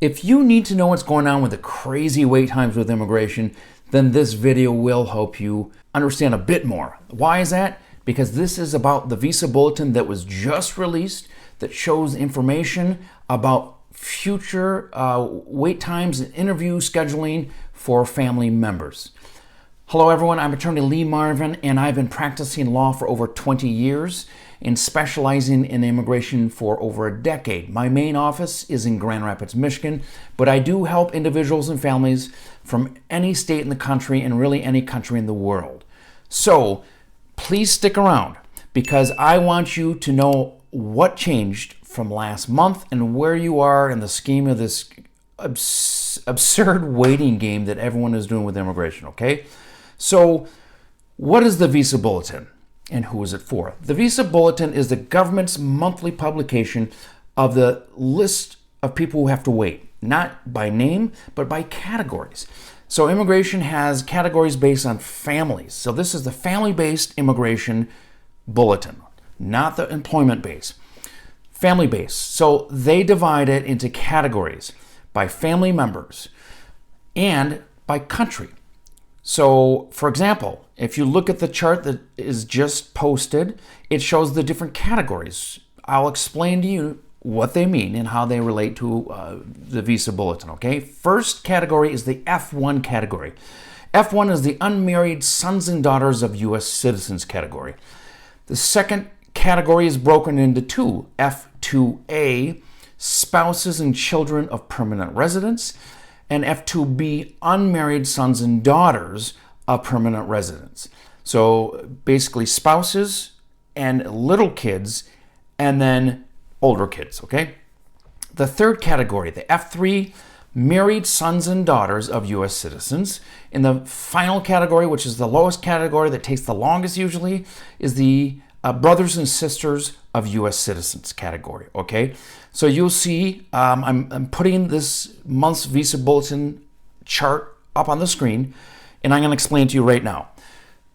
If you need to know what's going on with the crazy wait times with immigration, then this video will help you understand a bit more. Why is that? Because this is about the visa bulletin that was just released that shows information about future wait times and interview scheduling for family members. Hello everyone, I'm attorney Lee Marvin, and I've been practicing law for over 20 years and specializing in immigration for over a decade. My main office is in Grand Rapids, Michigan, but I do help individuals and families from any state in the country and really any country in the world. So please stick around because I want you to know what changed from last month and where you are in the scheme of this absurd waiting game that everyone is doing with immigration, okay? So what is the Visa Bulletin and who is it for? The Visa Bulletin is the government's monthly publication of the list of people who have to wait, not by name, but by categories. So immigration has categories based on families. So this is the family-based immigration bulletin, not the employment-based. Family-based. So they divide it into categories by family members and by country. So, for example, if you look at the chart that is just posted, it shows the different categories. I'll explain to you what they mean and how they relate to the Visa Bulletin, okay? First category is the F1 category. F1 is the unmarried sons and daughters of U.S. citizens category. The second category is broken into two. F2A, spouses and children of permanent residents, and F2B, unmarried sons and daughters of permanent residents. So basically spouses and little kids and then older kids, okay? The third category, the F3, married sons and daughters of U.S. citizens. In the final category, which is the lowest category that takes the longest usually, is the brothers and sisters of U.S. citizens category, okay? So you'll see, I'm putting this month's Visa Bulletin chart up on the screen, and I'm going to explain to you right now.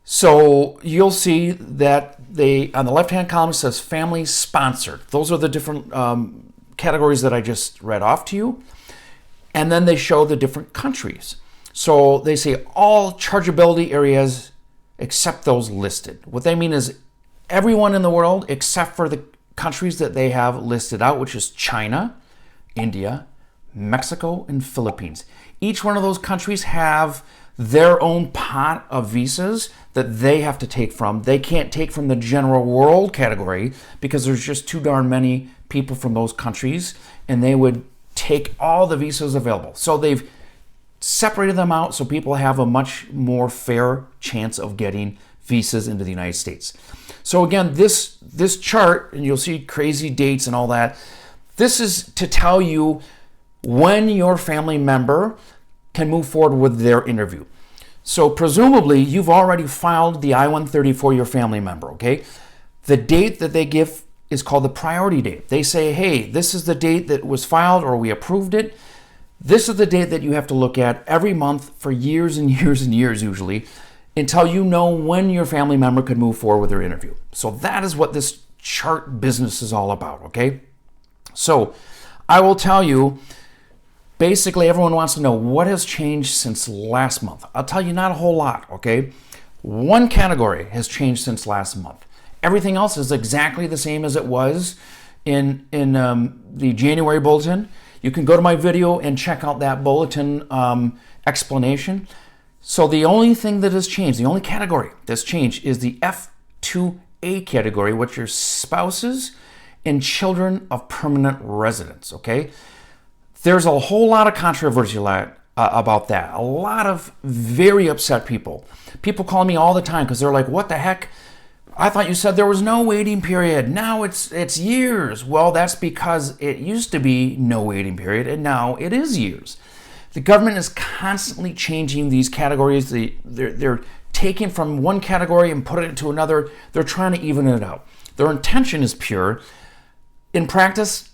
So you'll see that on the left-hand column it says family sponsored. Those are the different categories that I just read off to you. And then they show the different countries. So they say all chargeability areas except those listed. What they mean is everyone in the world except for the countries that they have listed out, which is China, India, Mexico, and Philippines. Each one of those countries have their own pot of visas that they have to take from. They can't take from the general world category because there's just too darn many people from those countries, and they would take all the visas available. So they've separated them out so people have a much more fair chance of getting visas into the United States. So again, this chart, and you'll see crazy dates and all that, this is to tell you when your family member can move forward with their interview. So presumably, you've already filed the I-130 for your family member, okay? The date that they give is called the priority date. They say, hey, this is the date that was filed or we approved it. This is the date that you have to look at every month for years and years and years usually, until you know when your family member could move forward with their interview. So that is what this chart business is all about, okay? So I will tell you, basically everyone wants to know what has changed since last month. I'll tell you not a whole lot, okay? One category has changed since last month. Everything else is exactly the same as it was in the January bulletin. You can go to my video and check out that bulletin explanation. So the only thing that has changed, the only category that's changed is the F2A category, which are spouses and children of permanent residents, okay? There's a whole lot of controversy about that. A lot of very upset people. People call me all the time because they're like, what the heck? I thought you said there was no waiting period. Now it's years. Well, that's because it used to be no waiting period, and now it is years. The government is constantly changing these categories. They're taking from one category and putting it into another. They're trying to even it out. Their intention is pure. In practice,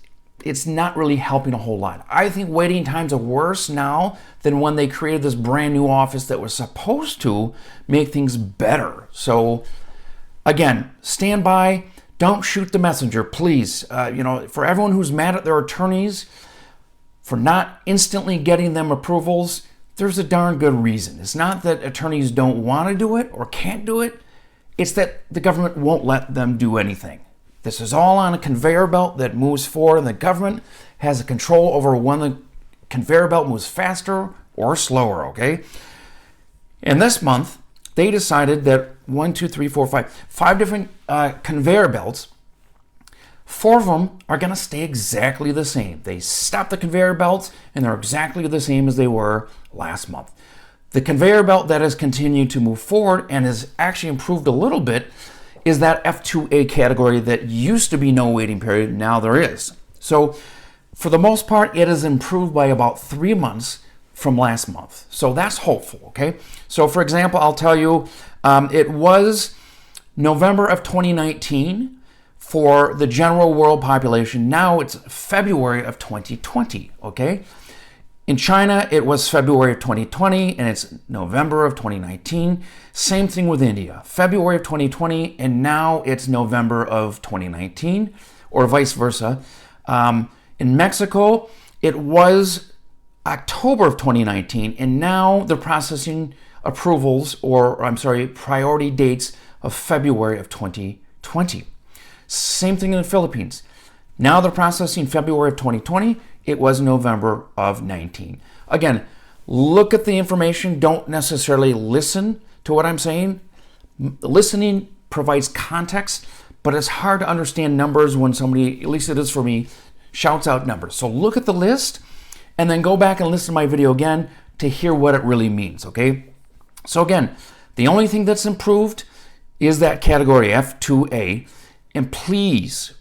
it's not really helping a whole lot. I think waiting times are worse now than when they created this brand new office that was supposed to make things better. So again, stand by. Don't shoot the messenger, please. For everyone who's mad at their attorneys for not instantly getting them approvals, there's a darn good reason. It's not that attorneys don't want to do it or can't do it. It's that the government won't let them do anything. This is all on a conveyor belt that moves forward, and the government has a control over when the conveyor belt moves faster or slower, okay? And this month, they decided that 5 different conveyor belts, 4 of them are going to stay exactly the same. They stopped the conveyor belts, and they're exactly the same as they were last month. The conveyor belt that has continued to move forward and has actually improved a little bit is that F2A category that used to be no waiting period, now there is. So for the most part, it has improved by about 3 months from last month. So that's hopeful, okay? So for example, I'll tell you, it was November of 2019 for the general world population. Now it's February of 2020, okay? In China, it was February of 2020, and it's November of 2019. Same thing with India, February of 2020, and now it's November of 2019, or vice versa. In Mexico, it was October of 2019, and now they're processing approvals, priority dates of February of 2020. Same thing in the Philippines. Now they're processing February of 2020. It was November of 19. Again, look at the information. Don't necessarily listen to what I'm saying. Listening provides context, but it's hard to understand numbers when somebody, at least it is for me, shouts out numbers. So look at the list and then go back and listen to my video again to hear what it really means, okay? So again, the only thing that's improved is that category F2A, and please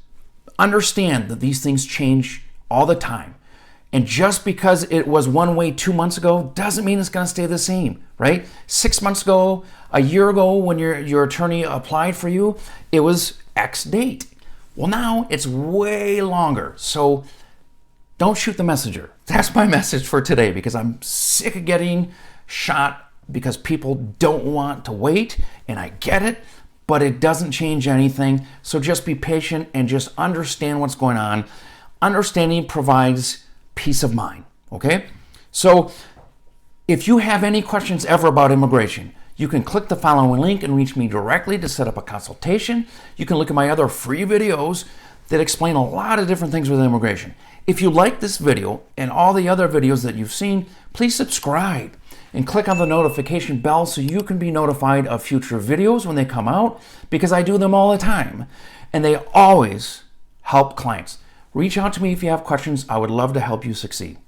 understand that these things change all the time. And just because it was one way 2 months ago doesn't mean it's going to stay the same, right? 6 months ago, a year ago, when your attorney applied for you, it was X date. Well, now it's way longer. So don't shoot the messenger. That's my message for today, because I'm sick of getting shot because people don't want to wait, and I get it, but it doesn't change anything. So just be patient and just understand what's going on. Understanding provides peace of mind, okay? So if you have any questions ever about immigration, you can click the following link and reach me directly to set up a consultation. You can look at my other free videos that explain a lot of different things with immigration. If you like this video and all the other videos that you've seen, please subscribe and click on the notification bell so you can be notified of future videos when they come out, because I do them all the time and they always help clients. Reach out to me if you have questions. I would love to help you succeed.